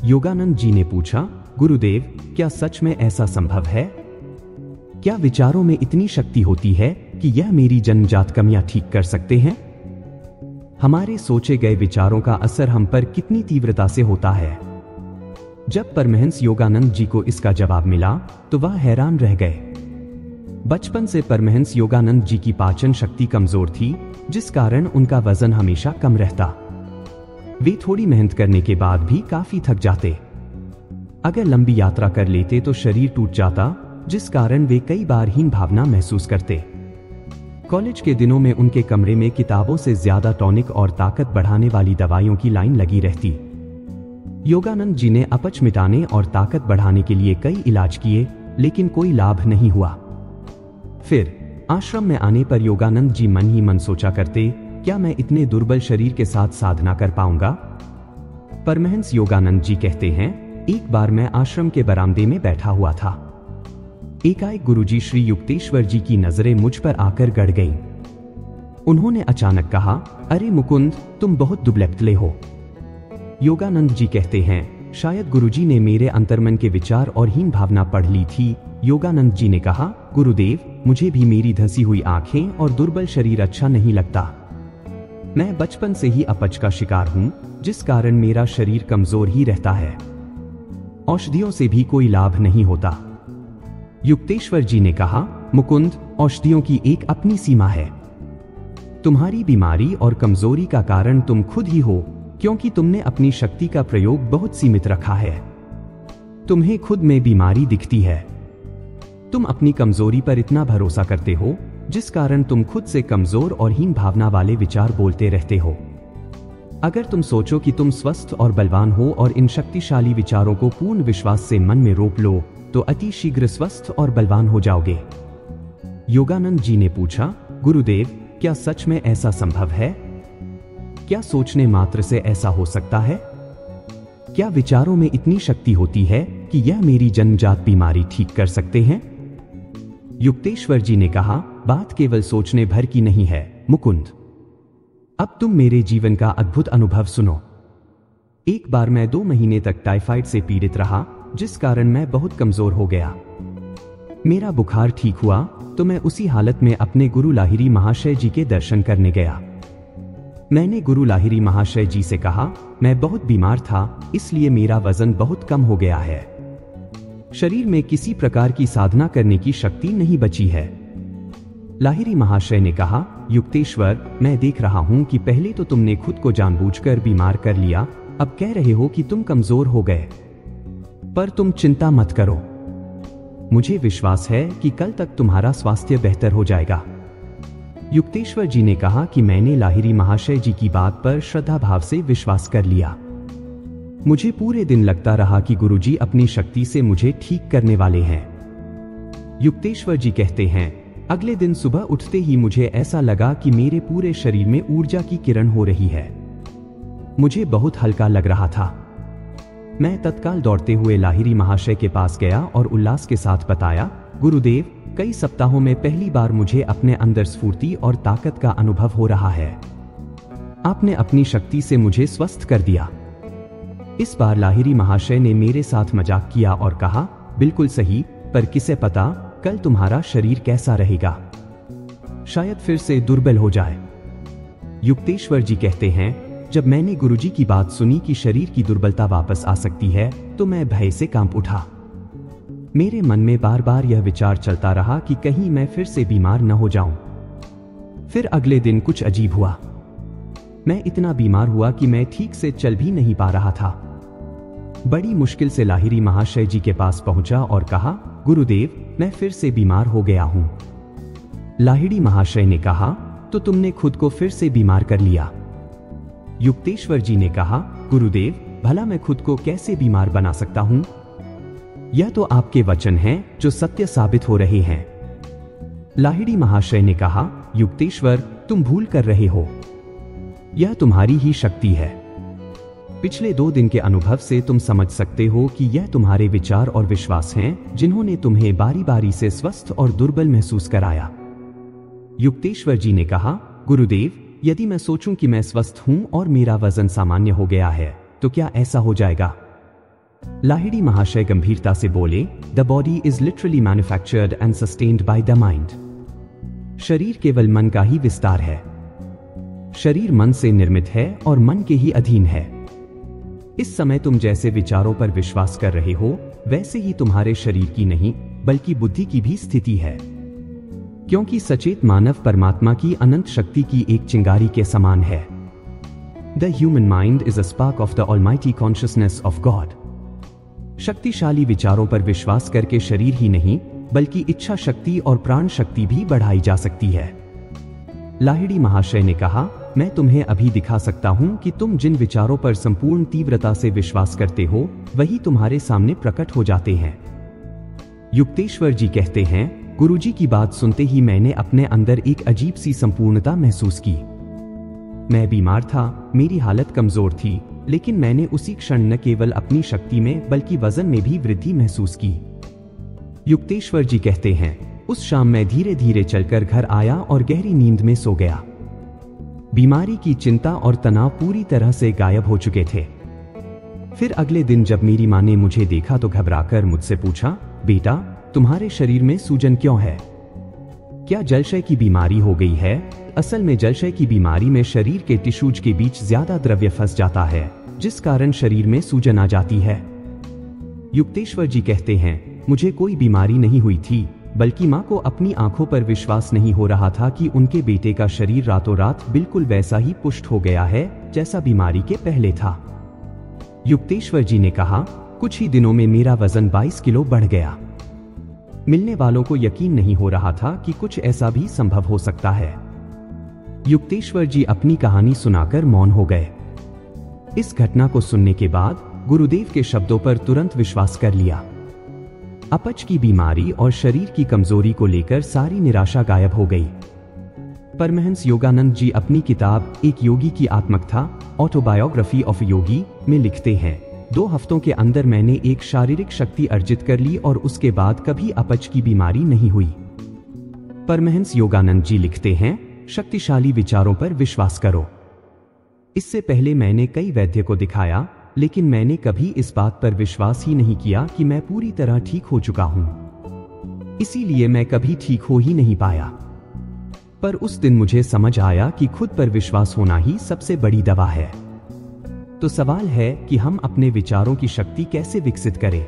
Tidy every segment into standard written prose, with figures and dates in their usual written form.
योगानंद जी ने पूछा, गुरुदेव, क्या सच में ऐसा संभव है? क्या विचारों में इतनी शक्ति होती है कि यह मेरी जन्मजात कमियां ठीक कर सकते हैं? हमारे सोचे गए विचारों का असर हम पर कितनी तीव्रता से होता है? जब परमहंस योगानंद जी को इसका जवाब मिला तो वह हैरान रह गए। बचपन से परमहंस योगानंद जी की पाचन शक्ति कमजोर थी, जिस कारण उनका वजन हमेशा कम रहता। वे थोड़ी मेहनत करने के बाद भी काफी थक जाते। अगर लंबी यात्रा कर लेते तो शरीर टूट जाता, जिस कारण वे कई बार हीन भावना महसूस करते। कॉलेज के दिनों में उनके कमरे में किताबों से ज्यादा टॉनिक और ताकत बढ़ाने वाली दवाइयों की लाइन लगी रहती। योगानंद जी ने अपच मिटाने और ताकत बढ़ाने के लिए कई इलाज किए, लेकिन कोई लाभ नहीं हुआ। फिर आश्रम में आने पर योगानंद जी मन ही मन सोचा करते, क्या मैं इतने दुर्बल शरीर के साथ साधना कर पाऊंगा? परमहंस योगानंद जी कहते हैं, एक बार मैं आश्रम के बरामदे में बैठा हुआ था। एकाएक गुरुजी श्री युक्तेश्वर जी की नजरें मुझ पर आकर गड़ गईं। उन्होंने अचानक कहा, अरे मुकुंद, तुम बहुत दुबले-पतले हो। योगानंद जी कहते हैं, शायद गुरुजी ने मेरे अंतर्मन के विचार और हीन भावना पढ़ ली थी। योगानंद जी ने कहा, गुरुदेव, मुझे भी मेरी धंसी हुई आंखें और दुर्बल शरीर अच्छा नहीं लगता। मैं बचपन से ही अपच का शिकार हूं, जिस कारण मेरा शरीर कमजोर ही रहता है। औषधियों से भी कोई लाभ नहीं होता। युक्तेश्वर जी ने कहा, मुकुंद, औषधियों की एक अपनी सीमा है। तुम्हारी बीमारी और कमजोरी का कारण तुम खुद ही हो, क्योंकि तुमने अपनी शक्ति का प्रयोग बहुत सीमित रखा है। तुम्हें खुद में बीमारी दिखती है। तुम अपनी कमजोरी पर इतना भरोसा करते हो, जिस कारण तुम खुद से कमजोर और हीन भावना वाले विचार बोलते रहते हो। अगर तुम सोचो कि तुम स्वस्थ और बलवान हो और इन शक्तिशाली विचारों को पूर्ण विश्वास से मन में रोक लो, तो अति शीघ्र स्वस्थ और बलवान हो जाओगे। योगानंद जी ने पूछा, गुरुदेव, क्या सच में ऐसा संभव है? क्या सोचने मात्र से ऐसा हो सकता है? क्या विचारों में इतनी शक्ति होती है कि यह मेरी जन्मजात बीमारी ठीक कर सकते हैं? युक्तेश्वर जी ने कहा, बात केवल सोचने भर की नहीं है मुकुंद। अब तुम मेरे जीवन का अद्भुत अनुभव सुनो। एक बार मैं 2 महीने तक टाइफाइड से पीड़ित रहा, जिस कारण मैं बहुत कमजोर हो गया। मेरा बुखार ठीक हुआ तो मैं उसी हालत में अपने गुरु लाहिरी महाशय जी के दर्शन करने गया। मैंने गुरु लाहिरी महाशय जी से कहा, मैं बहुत बीमार था, इसलिए मेरा वजन बहुत कम हो गया है। शरीर में किसी प्रकार की साधना करने की शक्ति नहीं बची है। लाहिरी महाशय ने कहा, युक्तेश्वर, मैं देख रहा हूं कि पहले तो तुमने खुद को जानबूझकर बीमार कर लिया, अब कह रहे हो कि तुम कमजोर हो गए। पर तुम चिंता मत करो। मुझे विश्वास है कि कल तक तुम्हारा स्वास्थ्य बेहतर हो जाएगा। युक्तेश्वर जी ने कहा कि मैंने लाहिरी महाशय जी की बात पर श्रद्धा भाव से विश्वास कर लिया। मुझे पूरे दिन लगता रहा कि गुरुजी अपनी शक्ति से मुझे ठीक करने वाले हैं। युक्तेश्वर जी कहते हैं, अगले दिन सुबह उठते ही मुझे ऐसा लगा कि मेरे पूरे शरीर में ऊर्जा की किरण हो रही है। मुझे बहुत हल्का लग रहा था। मैं तत्काल दौड़ते हुए लाहिरी महाशय के पास गया और उल्लास के साथ बताया, गुरुदेव, कई सप्ताहों में पहली बार मुझे अपने अंदर स्फूर्ति और ताकत का अनुभव हो रहा है। आपने अपनी शक्ति से मुझे स्वस्थ कर दिया। इस बार लाहिरी महाशय ने मेरे साथ मजाक किया और कहा, बिल्कुल सही, पर किसे पता कल तुम्हारा शरीर कैसा रहेगा, शायद फिर से दुर्बल हो जाए। युक्तेश्वर जी कहते हैं, जब मैंने गुरुजी की बात सुनी कि शरीर की दुर्बलता वापस आ सकती है, तो मैं भय से कांप उठा। मेरे मन में बार बार यह विचार चलता रहा कि कहीं मैं फिर से बीमार न हो जाऊं। फिर अगले दिन कुछ अजीब हुआ। मैं इतना बीमार हुआ कि मैं ठीक से चल भी नहीं पा रहा था। बड़ी मुश्किल से लाहिरी महाशय जी के पास पहुंचा और कहा, गुरुदेव, मैं फिर से बीमार हो गया हूं। लाहिड़ी महाशय ने कहा, तो तुमने खुद को फिर से बीमार कर लिया। युक्तेश्वर जी ने कहा, गुरुदेव, भला मैं खुद को कैसे बीमार बना सकता हूं? यह तो आपके वचन हैं जो सत्य साबित हो रहे हैं। लाहिड़ी महाशय ने कहा, युक्तेश्वर, तुम भूल कर रहे हो। यह तुम्हारी ही शक्ति है। पिछले 2 दिन के अनुभव से तुम समझ सकते हो कि यह तुम्हारे विचार और विश्वास हैं जिन्होंने तुम्हें बारी बारी से स्वस्थ और दुर्बल महसूस कराया। युक्तेश्वर जी ने कहा, गुरुदेव, यदि मैं सोचूं कि मैं स्वस्थ हूं और मेरा वजन सामान्य हो गया है, तो क्या ऐसा हो जाएगा? लाहिड़ी महाशय गंभीरता से बोले, the body is literally manufactured and sustained by the mind. शरीर केवल मन का ही विस्तार है। शरीर मन से निर्मित है और मन के ही अधीन है। इस समय तुम जैसे विचारों पर विश्वास कर रहे हो, वैसे ही तुम्हारे शरीर की नहीं बल्कि बुद्धि की भी स्थिति है, क्योंकि सचेत मानव परमात्मा की अनंत शक्ति की एक चिंगारी के समान है। The human mind is a spark of the almighty consciousness of God. शक्तिशाली विचारों पर विश्वास करके शरीर ही नहीं बल्कि इच्छा शक्ति और प्राण शक्ति भी बढ़ाई जा सकती है। लाहिड़ी महाशय ने कहा, मैं तुम्हें अभी दिखा सकता हूं कि तुम जिन विचारों पर संपूर्ण तीव्रता से विश्वास करते हो वही तुम्हारे सामने प्रकट हो जाते हैं। युक्तेश्वर जी कहते हैं, गुरुजी की बात सुनते ही मैंने अपने अंदर एक अजीब सी संपूर्णता महसूस की। मैं बीमार था, मेरी हालत कमजोर थी, लेकिन मैंने उसी क्षण न केवल अपनी शक्ति में बल्कि वजन में भी वृद्धि महसूस की। युक्तेश्वर जी कहते हैं, उस शाम मैं धीरे धीरे चलकर घर आया और गहरी नींद में सो गया। बीमारी की चिंता और तनाव पूरी तरह से गायब हो चुके थे। फिर अगले दिन जब मेरी मां ने मुझे देखा तो घबराकर मुझसे पूछा, बेटा तुम्हारे शरीर में सूजन क्यों है? क्या जलशय की बीमारी हो गई है? असल में जलशय की बीमारी में शरीर के टिश्यूज के बीच ज्यादा द्रव्य फंस जाता है, जिस कारण शरीर में सूजन आ जाती है। युक्तेश्वर जी कहते हैं, मुझे कोई बीमारी नहीं हुई थी, बल्कि मां को अपनी आंखों पर विश्वास नहीं हो रहा था कि उनके बेटे का शरीर रातों रात बिल्कुल वैसा ही पुष्ट हो गया है जैसा बीमारी के पहले था। युक्तेश्वर जी ने कहा, कुछ ही दिनों में मेरा वजन 22 किलो बढ़ गया। मिलने वालों को यकीन नहीं हो रहा था कि कुछ ऐसा भी संभव हो सकता है। युक्तेश्वर जी अपनी कहानी सुनाकर मौन हो गए। इस घटना को सुनने के बाद गुरुदेव के शब्दों पर तुरंत विश्वास कर लिया। अपच की बीमारी और शरीर की कमजोरी को लेकर सारी निराशा गायब हो गई। परमहंस योगानंद जी अपनी किताब एक योगी की आत्मकथा, ऑटोबायोग्राफी ऑफ योगी में लिखते हैं, 2 हफ्तों के अंदर मैंने एक शारीरिक शक्ति अर्जित कर ली और उसके बाद कभी अपच की बीमारी नहीं हुई। परमहंस योगानंद जी लिखते हैं, शक्तिशाली विचारों पर विश्वास करो। इससे पहले मैंने कई वैद्य को दिखाया, लेकिन मैंने कभी इस बात पर विश्वास ही नहीं किया कि मैं पूरी तरह ठीक हो चुका हूं। इसीलिए मैं कभी ठीक हो ही नहीं पाया। पर उस दिन मुझे समझ आया कि खुद पर विश्वास होना ही सबसे बड़ी दवा है। तो सवाल है कि हम अपने विचारों की शक्ति कैसे विकसित करें?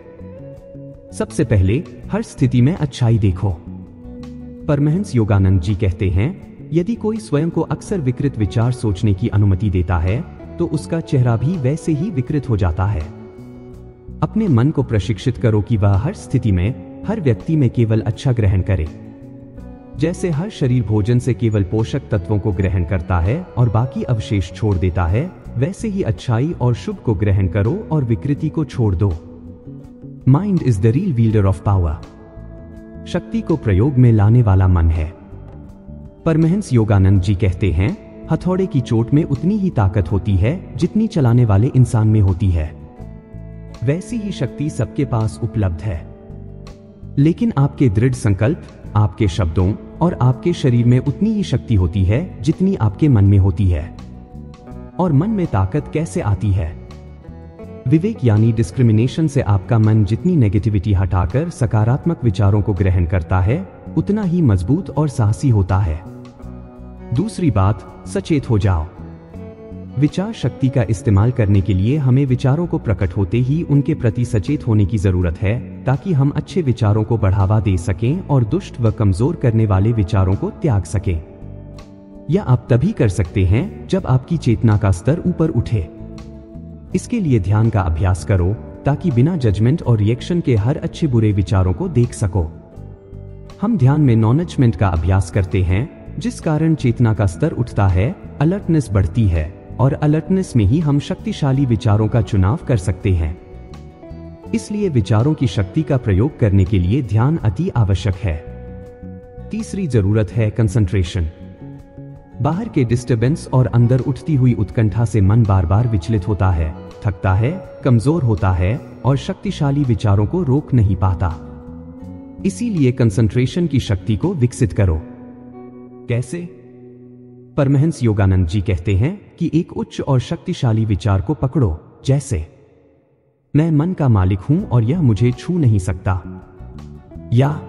सबसे पहले हर स्थिति में अच्छाई देखो। परमहंस योगानंद जी कहते हैं, यदि कोई स्वयं को अक्सर विकृत विचार सोचने की अनुमति देता है तो उसका चेहरा भी वैसे ही विकृत हो जाता है। अपने मन को प्रशिक्षित करो कि वह हर स्थिति में, हर व्यक्ति में केवल अच्छा ग्रहण करे। जैसे हर शरीर भोजन से केवल पोषक तत्वों को ग्रहण करता है और बाकी अवशेष छोड़ देता है, वैसे ही अच्छाई और शुभ को ग्रहण करो और विकृति को छोड़ दो। Mind is the real wielder of power. शक्ति को प्रयोग में लाने वाला मन है। परमहंस योगानंद जी कहते हैं, हथौड़े की चोट में उतनी ही ताकत होती है जितनी चलाने वाले इंसान में होती है। वैसी ही शक्ति सबके पास उपलब्ध है, लेकिन आपके दृढ़ संकल्प, आपके शब्दों और आपके शरीर में उतनी ही शक्ति होती है जितनी आपके मन में होती है। और मन में ताकत कैसे आती है? विवेक यानी डिस्क्रिमिनेशन से आपका मन जितनी नेगेटिविटी हटाकर सकारात्मक विचारों को ग्रहण करता है, उतना ही मजबूत और साहसी होता है। दूसरी बात, सचेत हो जाओ। विचार शक्ति का इस्तेमाल करने के लिए हमें विचारों को प्रकट होते ही उनके प्रति सचेत होने की जरूरत है, ताकि हम अच्छे विचारों को बढ़ावा दे सकें और दुष्ट व कमजोर करने वाले विचारों को त्याग सकें। यह आप तभी कर सकते हैं जब आपकी चेतना का स्तर ऊपर उठे। इसके लिए ध्यान का अभ्यास करो, ताकि बिना जजमेंट और रिएक्शन के हर अच्छे बुरे विचारों को देख सको। हम ध्यान में नॉन जजमेंट का अभ्यास करते हैं, जिस कारण चेतना का स्तर उठता है, अलर्टनेस बढ़ती है और अलर्टनेस में ही हम शक्तिशाली विचारों का चुनाव कर सकते हैं। इसलिए विचारों की शक्ति का प्रयोग करने के लिए ध्यान अति आवश्यक है। तीसरी जरूरत है कंसंट्रेशन। बाहर के डिस्टर्बेंस और अंदर उठती हुई उत्कंठा से मन बार बार विचलित होता है, थकता है, कमजोर होता है और शक्तिशाली विचारों को रोक नहीं पाता। इसीलिए कंसंट्रेशन की शक्ति को विकसित करो। कैसे? परमहंस योगानंद जी कहते हैं कि एक उच्च और शक्तिशाली विचार को पकड़ो, जैसे मैं मन का मालिक हूं और यह मुझे छू नहीं सकता। या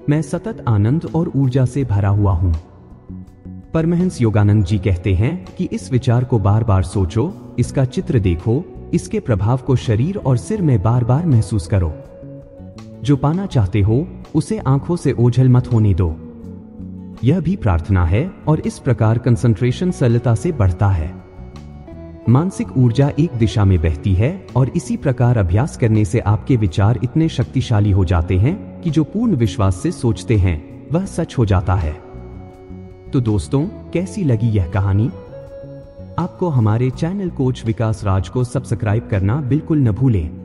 मैं सतत आनंद और ऊर्जा से भरा हुआ हूं। परमहंस योगानंद जी कहते हैं कि इस विचार को बार बार सोचो, इसका चित्र देखो, इसके प्रभाव को शरीर और सिर में बार बार महसूस करो। जो पाना चाहते हो उसे आंखों से ओझल मत होने दो। यह भी प्रार्थना है और इस प्रकार कंसंट्रेशन सरलता से बढ़ता है। मानसिक ऊर्जा एक दिशा में बहती है और इसी प्रकार अभ्यास करने से आपके विचार इतने शक्तिशाली हो जाते हैं कि जो पूर्ण विश्वास से सोचते हैं वह सच हो जाता है। तो दोस्तों, कैसी लगी यह कहानी? आपको हमारे चैनल कोच विकास राज को सब्सक्राइब करना बिल्कुल न भूलें।